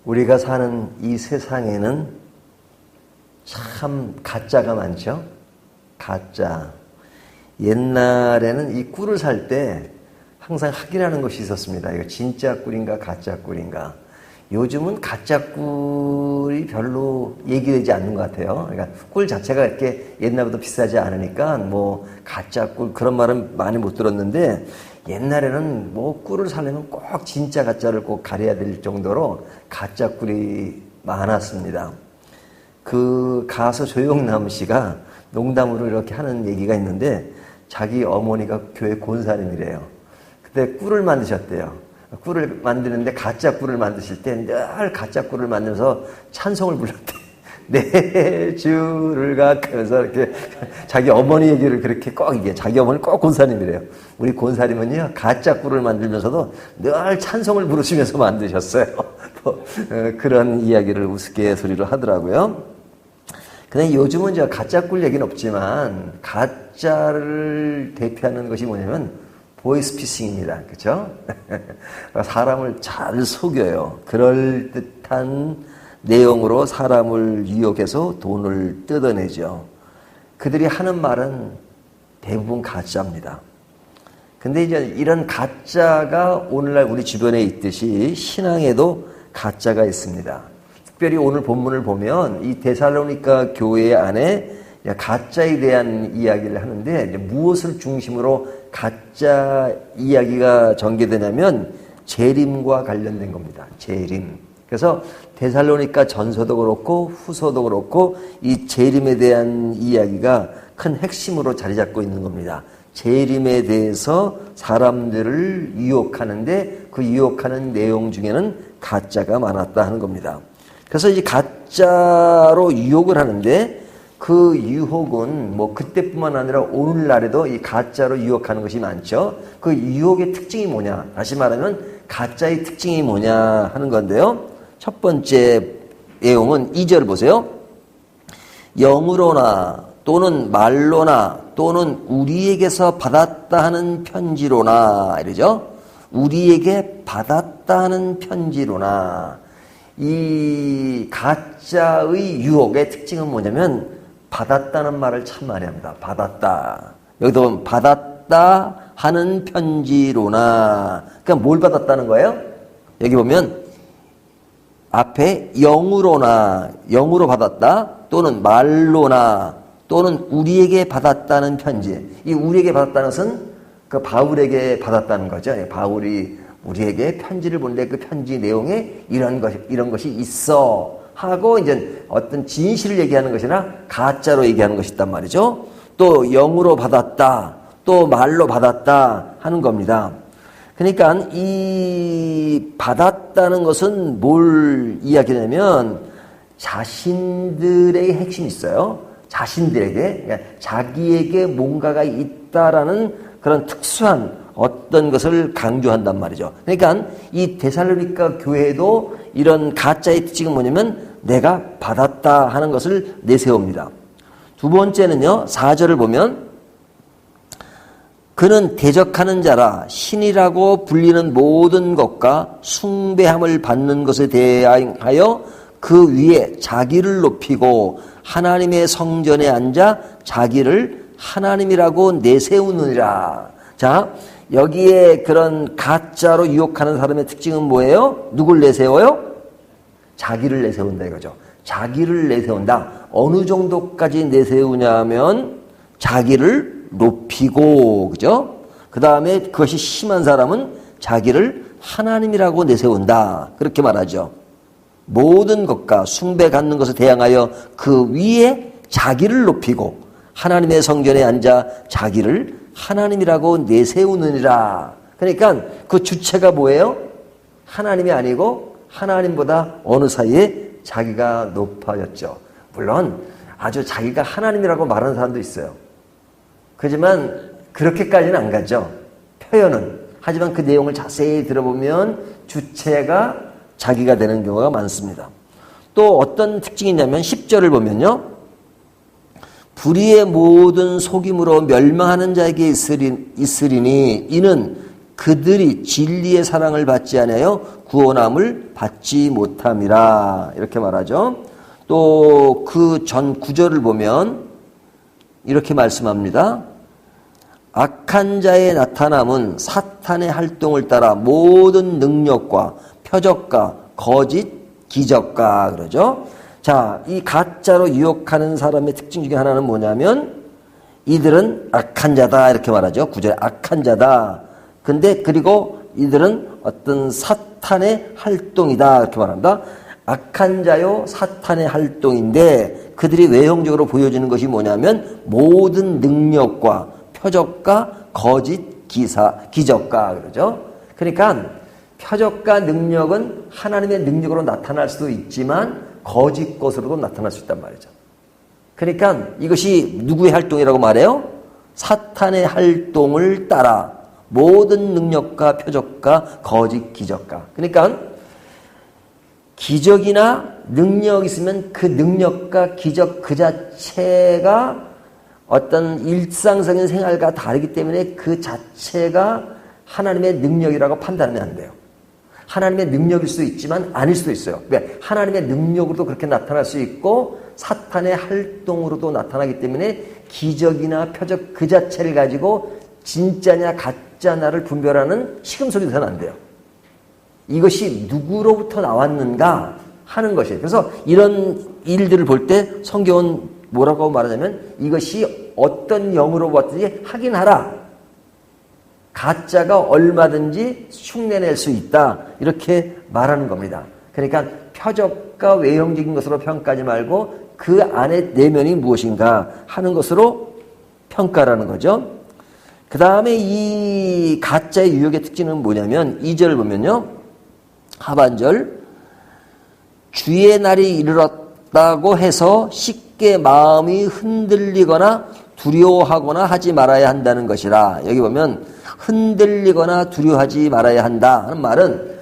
우리가 사는 이 세상에는 참 가짜가 많죠. 가짜. 옛날에는 이 꿀을 살 때 항상 확인하는 것이 있었습니다. 이거 진짜 꿀인가 가짜 꿀인가. 요즘은 가짜 꿀이 별로 얘기되지 않는 것 같아요. 그러니까 꿀 자체가 이렇게 옛날보다 비싸지 않으니까 뭐 가짜 꿀 그런 말은 많이 못 들었는데, 옛날에는 뭐 꿀을 사려면 꼭 진짜 가짜를 꼭 가려야 될 정도로 가짜 꿀이 많았습니다. 그 가수 조영남 씨가 농담으로 이렇게 하는 얘기가 있는데, 자기 어머니가 교회 권사님이래요. 그때 꿀을 만드셨대요. 꿀을 만드는데 가짜 꿀을 만드실 때 늘 가짜 꿀을 만들면서 찬송을 불렀대. 내 주를 각하면서 이렇게 자기 어머니 얘기를 그렇게 꼭 이게 자기 어머니 꼭 권사님이래요. 우리 권사님은요 가짜 꿀을 만들면서도 늘 찬송을 부르시면서 만드셨어요. 그런 이야기를 우스갯소리로 하더라고요. 근데 요즘은 저 가짜 꿀 얘기는 없지만 가짜를 대표하는 것이 뭐냐면 보이스피싱입니다. 그렇죠? 사람을 잘 속여요. 그럴듯한 내용으로 사람을 유혹해서 돈을 뜯어내죠. 그들이 하는 말은 대부분 가짜입니다. 근데 이제 이런 가짜가 오늘날 우리 주변에 있듯이 신앙에도 가짜가 있습니다. 특별히 오늘 본문을 보면 이 데살로니가 교회 안에 가짜에 대한 이야기를 하는데, 이제 무엇을 중심으로 가짜 이야기가 전개되냐면 재림과 관련된 겁니다. 재림. 그래서 데살로니가 전서도 그렇고 후서도 그렇고 이 재림에 대한 이야기가 큰 핵심으로 자리 잡고 있는 겁니다. 재림에 대해서 사람들을 유혹하는데 그 유혹하는 내용 중에는 가짜가 많았다 하는 겁니다. 그래서 이 가짜로 유혹을 하는데, 그 유혹은 뭐 그때뿐만 아니라 오늘날에도 이 가짜로 유혹하는 것이 많죠. 그 유혹의 특징이 뭐냐? 다시 말하면 가짜의 특징이 뭐냐 하는 건데요. 첫 번째 내용은 2절 보세요. 영으로나 또는 말로나 또는 우리에게서 받았다 하는 편지로나, 이러죠. 우리에게 받았다 하는 편지로나. 이 가짜의 유혹의 특징은 뭐냐면 받았다는 말을 참 많이 합니다. 받았다. 여기도 보면 받았다 하는 편지로나. 그러니까 뭘 받았다는 거예요? 여기 보면 앞에 영으로나, 영으로 받았다, 또는 말로나, 또는 우리에게 받았다는 편지. 이 우리에게 받았다는 것은 그 바울에게 받았다는 거죠. 바울이 우리에게 편지를 보는데 그 편지 내용에 이런 것이 있어 하고 이제 어떤 진실을 얘기하는 것이나 가짜로 얘기하는 것이 있단 말이죠. 또 영으로 받았다, 또 말로 받았다 하는 겁니다. 그러니까 이 받았다는 것은 뭘 이야기하냐면 자신들의 핵심이 있어요. 자신들에게, 그러니까 자기에게 뭔가가 있다라는 그런 특수한 어떤 것을 강조한단 말이죠. 그러니까 이 데살로니가 교회도 이런 가짜의 특징은 뭐냐면 내가 받았다 하는 것을 내세웁니다. 두 번째는요, 4절을 보면 그는 대적하는 자라 신이라고 불리는 모든 것과 숭배함을 받는 것에 대하여 그 위에 자기를 높이고 하나님의 성전에 앉아 자기를 하나님이라고 내세우느니라. 자, 여기에 그런 가짜로 유혹하는 사람의 특징은 뭐예요? 누굴 내세워요? 자기를 내세운다 이거죠. 자기를 내세운다. 어느 정도까지 내세우냐면 자기를 높이고, 그죠? 그 다음에 그것이 심한 사람은 자기를 하나님이라고 내세운다. 그렇게 말하죠. 모든 것과 숭배 갖는 것에 대항하여 그 위에 자기를 높이고 하나님의 성전에 앉아 자기를 하나님이라고 내세우느니라. 그러니까 그 주체가 뭐예요? 하나님이 아니고 하나님보다 어느 사이에 자기가 높아졌죠. 물론 아주 자기가 하나님이라고 말하는 사람도 있어요. 그렇지만 그렇게까지는 안 가죠. 표현은. 하지만 그 내용을 자세히 들어보면 주체가 자기가 되는 경우가 많습니다. 또 어떤 특징이 있냐면 10절을 보면요. 불의의 모든 속임으로 멸망하는 자에게 있으리니 이는 그들이 진리의 사랑을 받지 않아요 구원함을 받지 못함이라 이렇게 말하죠. 또 그 전 구절을 보면 이렇게 말씀합니다. 악한 자의 나타남은 사탄의 활동을 따라 모든 능력과 표적과 거짓 기적과 그러죠. 자, 이 가짜로 유혹하는 사람의 특징 중에 하나는 뭐냐면 이들은 악한 자다 이렇게 말하죠. 구절에 악한 자다. 근데 그리고 이들은 어떤 사탄의 활동이다 이렇게 말합니다. 악한 자요 사탄의 활동인데 그들이 외형적으로 보여주는 것이 뭐냐면 모든 능력과 표적과 거짓 기적과 그러죠. 그러니까 표적과 능력은 하나님의 능력으로 나타날 수도 있지만 거짓 것으로도 나타날 수 있단 말이죠. 그러니까 이것이 누구의 활동이라고 말해요? 사탄의 활동을 따라 모든 능력과 표적과 거짓 기적과. 그러니까 기적이나 능력이 있으면 그 능력과 기적 그 자체가 어떤 일상적인 생활과 다르기 때문에 그 자체가 하나님의 능력이라고 판단하면 안 돼요. 하나님의 능력일 수도 있지만 아닐 수도 있어요. 그러니까 하나님의 능력으로도 그렇게 나타날 수 있고 사탄의 활동으로도 나타나기 때문에 기적이나 표적 그 자체를 가지고 진짜냐 가짜냐를 분별하는 시금석이 돼서는 안 돼요. 이것이 누구로부터 나왔는가 하는 것이에요. 그래서 이런 일들을 볼 때 성경은 뭐라고 말하냐면 이것이 어떤 영으로 왔든지 확인하라. 가짜가 얼마든지 흉내낼 수 있다. 이렇게 말하는 겁니다. 그러니까 표적과 외형적인 것으로 평가하지 말고 그 안에 내면이 무엇인가 하는 것으로 평가라는 거죠. 그 다음에 이 가짜의 유혹의 특징은 뭐냐면 2절을 보면요. 하반절 주의 날이 이르렀다고 해서 쉽게 마음이 흔들리거나 두려워하거나 하지 말아야 한다는 것이라. 여기 보면 흔들리거나 두려워하지 말아야 한다 하는 말은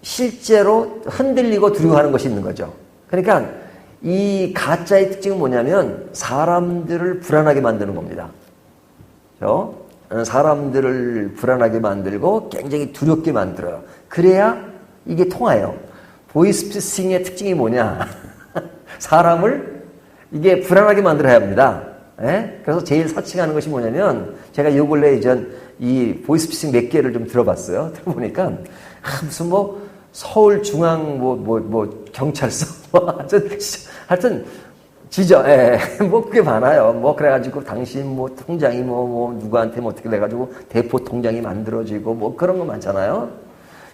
실제로 흔들리고 두려워하는 것이 있는 거죠. 그러니까 이 가짜의 특징은 뭐냐면 사람들을 불안하게 만드는 겁니다. 그렇죠? 사람들을 불안하게 만들고 굉장히 두렵게 만들어요. 그래야 이게 통해요. 보이스피싱의 특징이 뭐냐? 사람을 이게 불안하게 만들어야 합니다. 예? 그래서 제일 사칭하는 것이 뭐냐면 제가 요 근래 이전 이 보이스피싱 몇 개를 좀 들어봤어요. 들어보니까 무슨 뭐 서울중앙 뭐 경찰서 하여튼 지저 뭐 그게 많아요. 뭐 그래가지고 당신 뭐 통장이 뭐 누구한테 뭐 어떻게 돼가지고 대포 통장이 만들어지고 뭐 그런 거 많잖아요.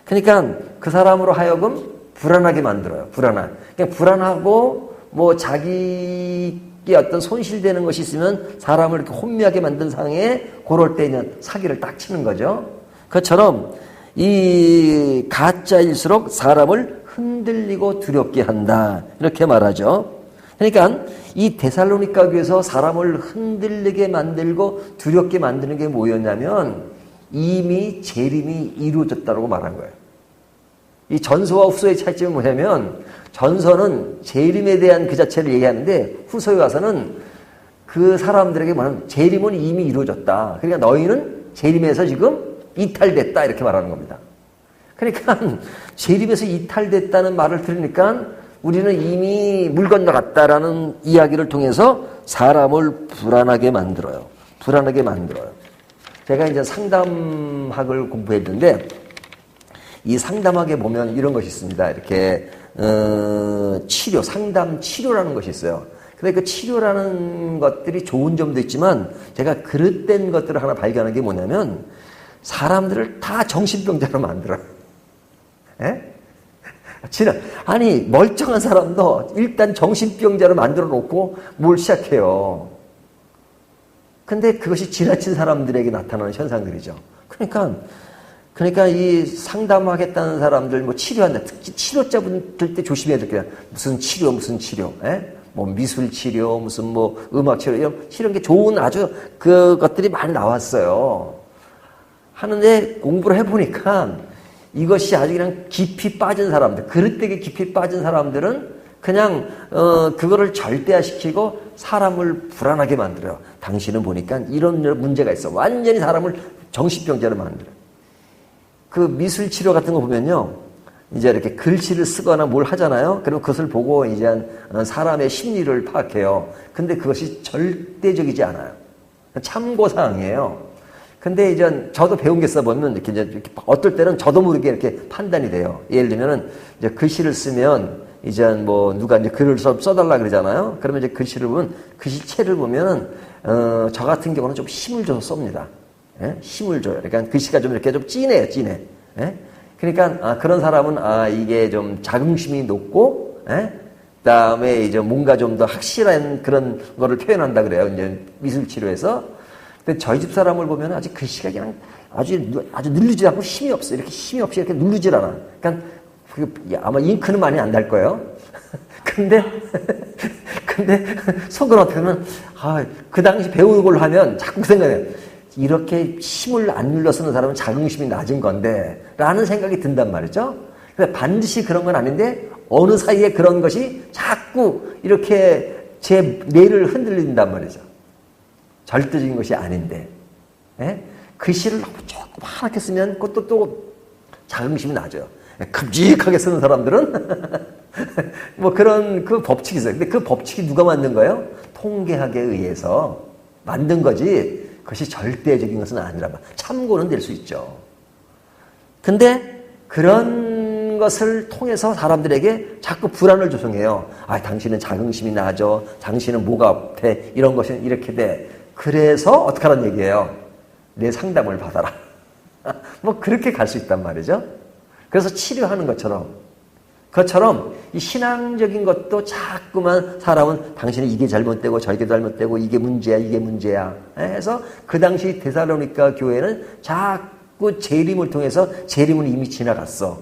그러니까 그 사람으로 하여금 불안하게 만들어요. 그냥 불안하고 뭐 자기의 어떤 손실되는 것이 있으면 사람을 이렇게 혼미하게 만든 상황에 그럴 때 그냥 사기를 딱 치는 거죠. 그것처럼 이 가짜일수록 사람을 흔들리고 두렵게 한다. 이렇게 말하죠. 그러니까 이 데살로니가 교회에서 사람을 흔들리게 만들고 두렵게 만드는 게 뭐였냐면 이미 재림이 이루어졌다고 말한 거예요. 이 전서와 후서의 차이점은 뭐냐면 전서는 재림에 대한 그 자체를 얘기하는데 후서에 와서는 그 사람들에게 말하면 재림은 이미 이루어졌다. 그러니까 너희는 재림에서 지금 이탈됐다 이렇게 말하는 겁니다. 그러니까 재림에서 이탈됐다는 말을 들으니까 우리는 이미 물 건너갔다라는 이야기를 통해서 사람을 불안하게 만들어요. 제가 이제 상담학을 공부했는데 이 상담학에 보면 이런 것이 있습니다. 이렇게 상담 치료라는 것이 있어요. 근데 그 치료라는 것들이 좋은 점도 있지만 제가 그릇된 것들을 하나 발견한 게 뭐냐면 사람들을 다 정신병자로 만들어요. 예? 아니 멀쩡한 사람도 일단 정신병자로 만들어 놓고 뭘 시작해요. 근데 그것이 지나친 사람들에게 나타나는 현상들이죠. 그러니까 이 상담하겠다는 사람들 뭐 치료한다. 특히 치료자분들 때 조심해야 될 게 무슨 치료, 예? 뭐 미술 치료, 무슨 뭐 음악 치료 이런 게 좋은 아주 그것들이 많이 나왔어요. 하는데 공부를 해보니까 이것이 아주 그냥 깊이 빠진 사람들, 그릇되게 깊이 빠진 사람들은 그냥 그거를 절대화시키고 사람을 불안하게 만들어요. 당신은 보니까 이런 문제가 있어. 완전히 사람을 정신병자로 만들어요. 그 미술 치료 같은 거 보면요. 이제 이렇게 글씨를 쓰거나 뭘 하잖아요. 그럼 그것을 보고 이제 사람의 심리를 파악해요. 근데 그것이 절대적이지 않아요. 참고사항이에요. 근데 이제 저도 배운 게 써보면 이렇게 어떨 때는 저도 모르게 이렇게 판단이 돼요. 예를 들면은 이제 글씨를 쓰면 이제 뭐 누가 이제 글을 써달라 그러잖아요. 그러면 이제 글씨를 보면 글씨체를 보면은 저 같은 경우는 좀 힘을 줘서 씁니다. 예? 힘을 줘요. 그러니까 글씨가 좀 이렇게 좀 진해요, 진해. 예? 그러니까 그런 사람은 이게 좀 자긍심이 높고, 예? 그다음에 이제 뭔가 좀 더 확실한 그런 거를 표현한다 그래요. 이제 미술 치료에서. 근데 저희 집 사람을 보면 아직 글씨가 그냥 아주 누르지 않고 힘이 없어요. 이렇게 힘이 없이 이렇게 누르질 않아. 그러니까 아마 잉크는 많이 안 달 거예요. 근데 속은 어떻게 하면 그 당시 배우는 걸로 하면 자꾸 생각해요. 이렇게 힘을 안 눌러 쓰는 사람은 자긍심이 낮은 건데 라는 생각이 든단 말이죠. 근데 반드시 그런 건 아닌데 어느 사이에 그런 것이 자꾸 이렇게 제 뇌를 흔들린단 말이죠. 절대적인 것이 아닌데. 예? 글씨를 조금 하얗게 쓰면 그것도 또 자긍심이 낮아요. 큼직하게 쓰는 사람들은 뭐 그런 그 법칙이 있어요. 근데 그 법칙이 누가 만든 거예요? 통계학에 의해서 만든 거지 그것이 절대적인 것은 아니라 참고는 될 수 있죠. 근데 그런 것을 통해서 사람들에게 자꾸 불안을 조성해요. 당신은 자긍심이 낮아. 당신은 뭐가 없대. 이런 것이 이렇게 돼. 그래서 어떻게 하라는 얘기예요? 내 상담을 받아라. 뭐 그렇게 갈 수 있단 말이죠. 그래서 치료하는 그것처럼 이 신앙적인 것도 자꾸만 사람은 당신은 이게 잘못되고 저게 잘못되고 이게 문제야 해서 그 당시 데살로니가 교회는 자꾸 재림을 통해서 재림은 이미 지나갔어.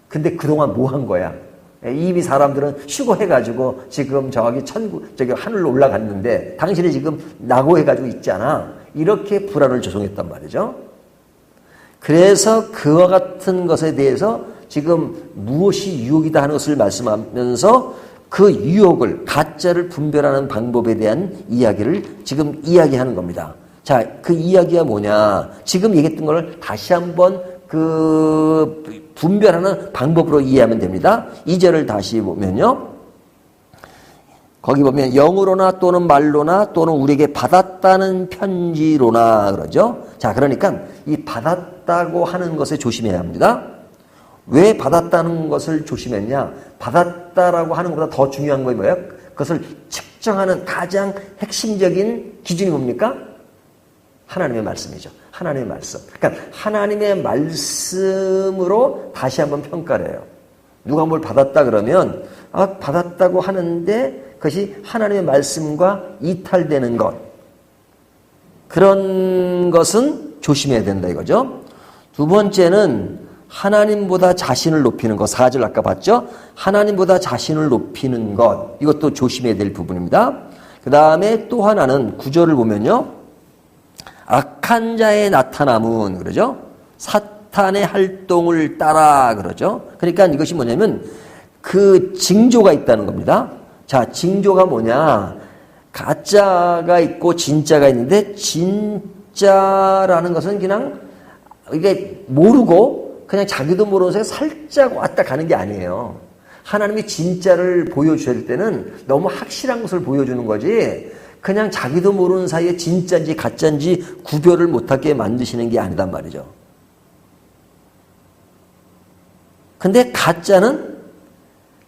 근데 그동안 뭐 한 거야? 이미 사람들은 휴거해가지고 지금 저기 하늘로 올라갔는데 당신이 지금 낙오해가지고 있잖아. 이렇게 불안을 조성했단 말이죠. 그래서 그와 같은 것에 대해서 지금 무엇이 유혹이다 하는 것을 말씀하면서 그 유혹을, 가짜를 분별하는 방법에 대한 이야기를 지금 이야기하는 겁니다. 자, 그 이야기가 뭐냐. 지금 얘기했던 걸 다시 한번 그 분별하는 방법으로 이해하면 됩니다. 2절을 다시 보면요. 거기 보면 영으로나 또는 말로나 또는 우리에게 받았다는 편지로나 그러죠. 자, 그러니까 이 받았다고 하는 것에 조심해야 합니다. 왜 받았다는 것을 조심했냐? 받았다라고 하는 것보다 더 중요한 건 뭐예요? 그것을 측정하는 가장 핵심적인 기준이 뭡니까? 하나님의 말씀이죠. 하나님의 말씀. 그러니까 하나님의 말씀으로 다시 한번 평가를 해요. 누가 뭘 받았다 그러면 받았다고 하는데 그것이 하나님의 말씀과 이탈되는 것. 그런 것은 조심해야 된다 이거죠. 두 번째는 하나님보다 자신을 높이는 것. 4절 아까 봤죠? 하나님보다 자신을 높이는 것. 이것도 조심해야 될 부분입니다. 그 다음에 또 하나는 9절을 보면요. 악한 자의 나타남은 그러죠? 사탄의 활동을 따라 그러죠? 그러니까 이것이 뭐냐면 그 징조가 있다는 겁니다. 자, 징조가 뭐냐? 가짜가 있고 진짜가 있는데 진짜라는 것은 그냥 이게 모르고 그냥 자기도 모르는 사이에 살짝 왔다 가는 게 아니에요. 하나님이 진짜를 보여주실 때는 너무 확실한 것을 보여주는 거지 그냥 자기도 모르는 사이에 진짜인지 가짜인지 구별을 못하게 만드시는 게 아니단 말이죠. 근데 가짜는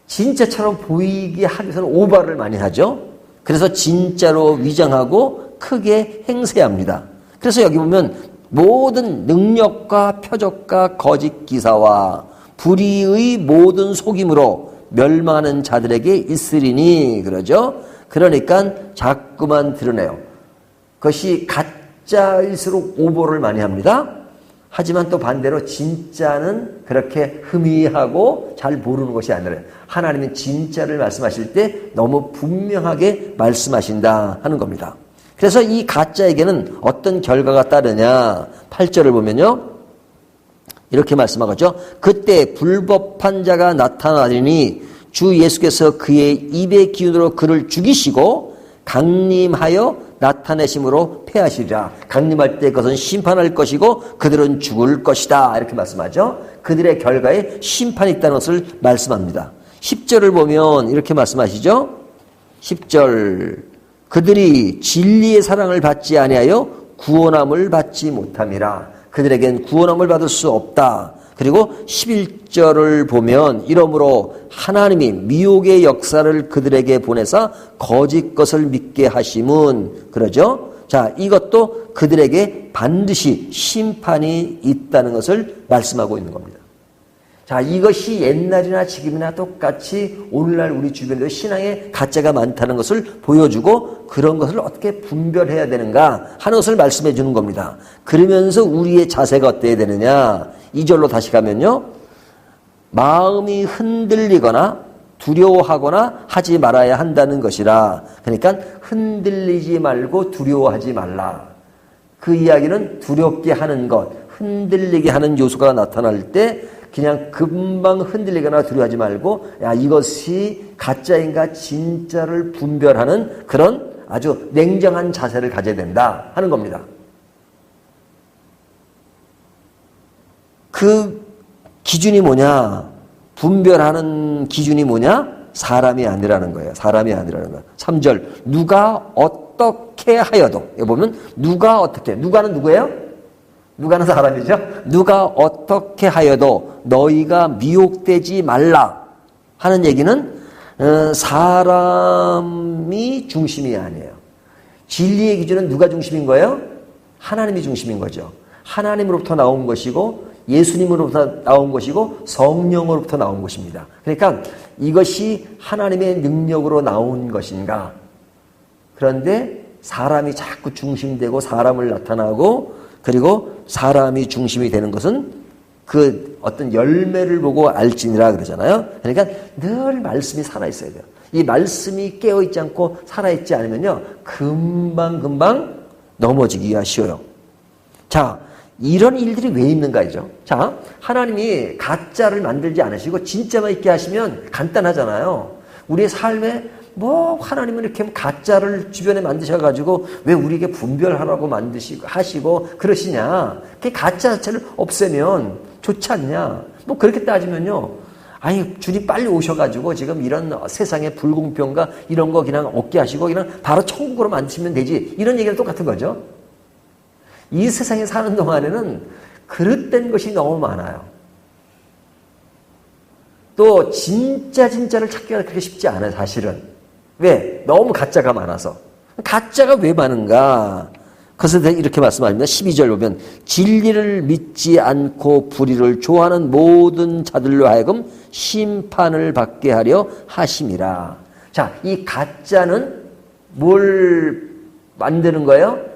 진짜처럼 보이게 하기 위해서는 오바를 많이 하죠. 그래서 진짜로 위장하고 크게 행세합니다. 그래서 여기 보면 모든 능력과 표적과 거짓 기사와 불의의 모든 속임으로 멸망하는 자들에게 있으리니 그러죠. 그러니까 자꾸만 드러내요. 그것이 가짜일수록 오보를 많이 합니다. 하지만 또 반대로 진짜는 그렇게 흐미하고 잘 모르는 것이 아니라 하나님은 진짜를 말씀하실 때 너무 분명하게 말씀하신다 하는 겁니다. 그래서 이 가짜에게는 어떤 결과가 따르냐. 8절을 보면요. 이렇게 말씀하겠죠. 그때 불법한 자가 나타나리니 주 예수께서 그의 입의 기운으로 그를 죽이시고 강림하여 나타내심으로 패하시리라. 강림할 때 그것은 심판할 것이고 그들은 죽을 것이다. 이렇게 말씀하죠. 그들의 결과에 심판이 있다는 것을 말씀합니다. 10절을 보면 이렇게 말씀하시죠. 10절 그들이 진리의 사랑을 받지 아니하여 구원함을 받지 못함이라. 그들에겐 구원함을 받을 수 없다. 그리고 11절을 보면 이러므로 하나님이 미혹의 역사를 그들에게 보내사 거짓 것을 믿게 하심은 그러죠. 자, 이것도 그들에게 반드시 심판이 있다는 것을 말씀하고 있는 겁니다. 자, 이것이 옛날이나 지금이나 똑같이 오늘날 우리 주변에도 신앙에 가짜가 많다는 것을 보여주고 그런 것을 어떻게 분별해야 되는가 하는 것을 말씀해 주는 겁니다. 그러면서 우리의 자세가 어때야 되느냐. 2절로 다시 가면요. 마음이 흔들리거나 두려워하거나 하지 말아야 한다는 것이라. 그러니까 흔들리지 말고 두려워하지 말라. 그 이야기는 두렵게 하는 것, 흔들리게 하는 요소가 나타날 때 그냥 금방 흔들리거나 두려워하지 말고 야, 이것이 가짜인가 진짜를 분별하는 그런 아주 냉정한 자세를 가져야 된다 하는 겁니다. 그 기준이 뭐냐? 분별하는 기준이 뭐냐? 사람이 아니라는 거예요. 사람이 아니라는 거예요. 3절 누가 어떻게 하여도 여기 보면 누가 어떻게 누가는 누구예요? 누가는 사람이죠. 누가 어떻게 하여도 너희가 미혹되지 말라 하는 얘기는 사람이 중심이 아니에요. 진리의 기준은 누가 중심인 거예요? 하나님이 중심인 거죠. 하나님으로부터 나온 것이고 예수님으로부터 나온 것이고 성령으로부터 나온 것입니다. 그러니까 이것이 하나님의 능력으로 나온 것인가? 그런데 사람이 자꾸 중심되고 사람을 나타나고 그리고 사람이 중심이 되는 것은 그 어떤 열매를 보고 알지니라 그러잖아요. 그러니까 늘 말씀이 살아있어야 돼요. 이 말씀이 깨어있지 않고 살아있지 않으면요. 금방 넘어지기가 쉬워요. 자, 이런 일들이 왜 있는가이죠. 자, 하나님이 가짜를 만들지 않으시고 진짜만 있게 하시면 간단하잖아요. 우리의 삶에 하나님은 이렇게 가짜를 주변에 만드셔가지고 왜 우리에게 분별하라고 하시고 그러시냐. 그 가짜 자체를 없애면 좋지 않냐. 그렇게 따지면요. 아니, 주님 빨리 오셔가지고 지금 이런 세상의 불공평과 이런 거 그냥 없게 하시고 그냥 바로 천국으로 만드시면 되지. 이런 얘기랑 똑같은 거죠. 이 세상에 사는 동안에는 그릇된 것이 너무 많아요. 또 진짜를 찾기가 그렇게 쉽지 않아요, 사실은. 왜? 너무 가짜가 많아서. 가짜가 왜 많은가? 그래서 이렇게 말씀합니다. 12절 보면 진리를 믿지 않고 불의를 좋아하는 모든 자들로 하여금 심판을 받게 하려 하심이라. 자, 이 가짜는 뭘 만드는 거예요?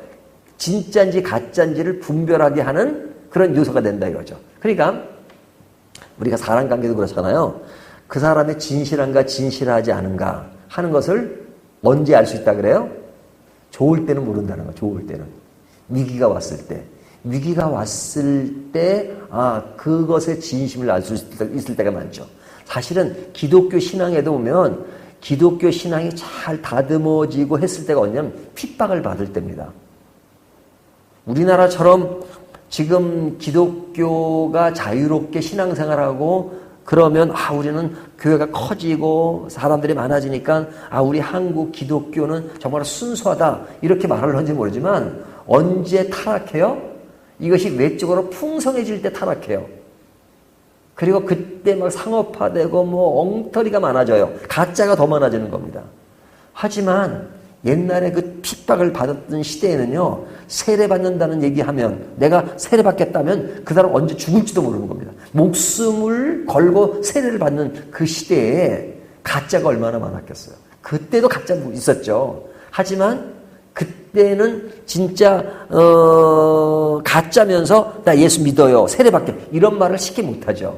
진짜인지 가짜인지를 분별하게 하는 그런 요소가 된다 이거죠. 그러니까 우리가 사람 관계도 그렇잖아요. 그 사람의 진실한가 진실하지 않은가 하는 것을 언제 알 수 있다 그래요? 좋을 때는 모른다는 거예요. 좋을 때는. 위기가 왔을 때. 위기가 왔을 때 그것의 진심을 알 수 있을 때가 많죠. 사실은 기독교 신앙에도 보면 기독교 신앙이 잘 다듬어지고 했을 때가 언제냐면 핍박을 받을 때입니다. 우리나라처럼 지금 기독교가 자유롭게 신앙생활하고 그러면 우리는 교회가 커지고 사람들이 많아지니까 우리 한국 기독교는 정말 순수하다 이렇게 말을 하는지 모르지만 언제 타락해요? 이것이 외적으로 풍성해질 때 타락해요. 그리고 그때 막 상업화되고 엉터리가 많아져요. 가짜가 더 많아지는 겁니다. 하지만 옛날에 그 핍박을 받았던 시대에는요, 세례받는다는 얘기하면, 내가 세례받겠다면 그 사람 언제 죽을지도 모르는 겁니다. 목숨을 걸고 세례를 받는 그 시대에 가짜가 얼마나 많았겠어요. 그때도 가짜 있었죠. 하지만 그때는 진짜 가짜면서 나 예수 믿어요, 세례받게 이런 말을 쉽게 못하죠.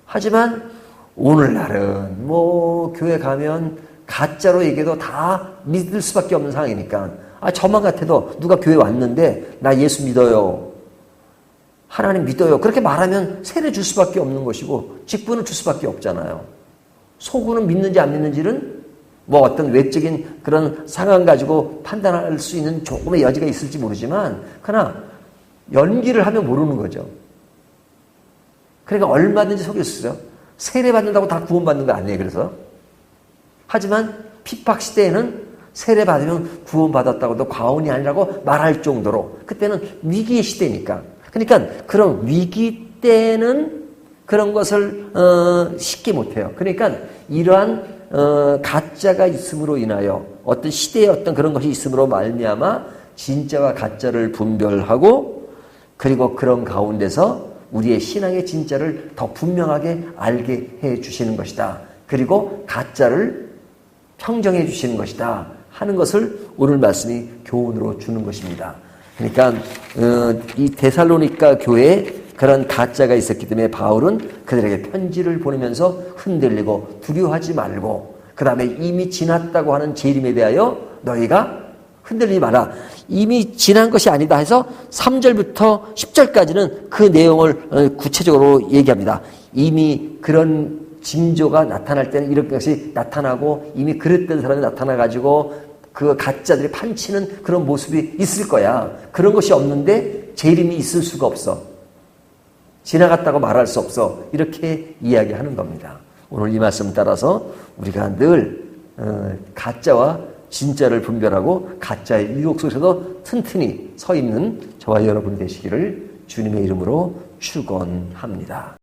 하지만 오늘날은 교회 가면 가짜로 얘기해도 다 믿을 수밖에 없는 상황이니까 저만 같아도 누가 교회 왔는데 나 예수 믿어요, 하나님 믿어요 그렇게 말하면 세례 줄 수밖에 없는 것이고 직분을 줄 수밖에 없잖아요. 속으로는 믿는지 안 믿는지는 어떤 외적인 그런 상황 가지고 판단할 수 있는 조금의 여지가 있을지 모르지만 그러나 연기를 하면 모르는 거죠. 그러니까 얼마든지 속일 수 있어요. 세례받는다고 다 구원받는 거 아니에요. 그래서. 하지만 핍박 시대에는 세례받으면 구원받았다고도 과언이 아니라고 말할 정도로 그때는 위기의 시대니까. 그러니까 그런 위기 때는 그런 것을 쉽게 못해요. 그러니까 이러한 가짜가 있음으로 인하여 어떤 시대에 어떤 그런 것이 있음으로 말미암아 진짜와 가짜를 분별하고 그리고 그런 가운데서 우리의 신앙의 진짜를 더 분명하게 알게 해 주시는 것이다. 그리고 가짜를 평정해 주시는 것이다 하는 것을 오늘 말씀이 교훈으로 주는 것입니다. 그러니까 이 데살로니가 교회에 그런 가짜가 있었기 때문에 바울은 그들에게 편지를 보내면서 흔들리고 두려워하지 말고 그 다음에 이미 지났다고 하는 재림에 대하여 너희가 흔들리지 마라. 이미 지난 것이 아니다 해서 3절부터 10절까지는 그 내용을 구체적으로 얘기합니다. 이미 그런 징조가 나타날 때는 이런 것이 나타나고 이미 그랬던 사람이 나타나가지고 그 가짜들이 판치는 그런 모습이 있을 거야. 그런 것이 없는데 재림이 있을 수가 없어. 지나갔다고 말할 수 없어. 이렇게 이야기하는 겁니다. 오늘 이 말씀 따라서 우리가 늘 가짜와 진짜를 분별하고 가짜의 유혹 속에서도 튼튼히 서 있는 저와 여러분이 되시기를 주님의 이름으로 축원합니다.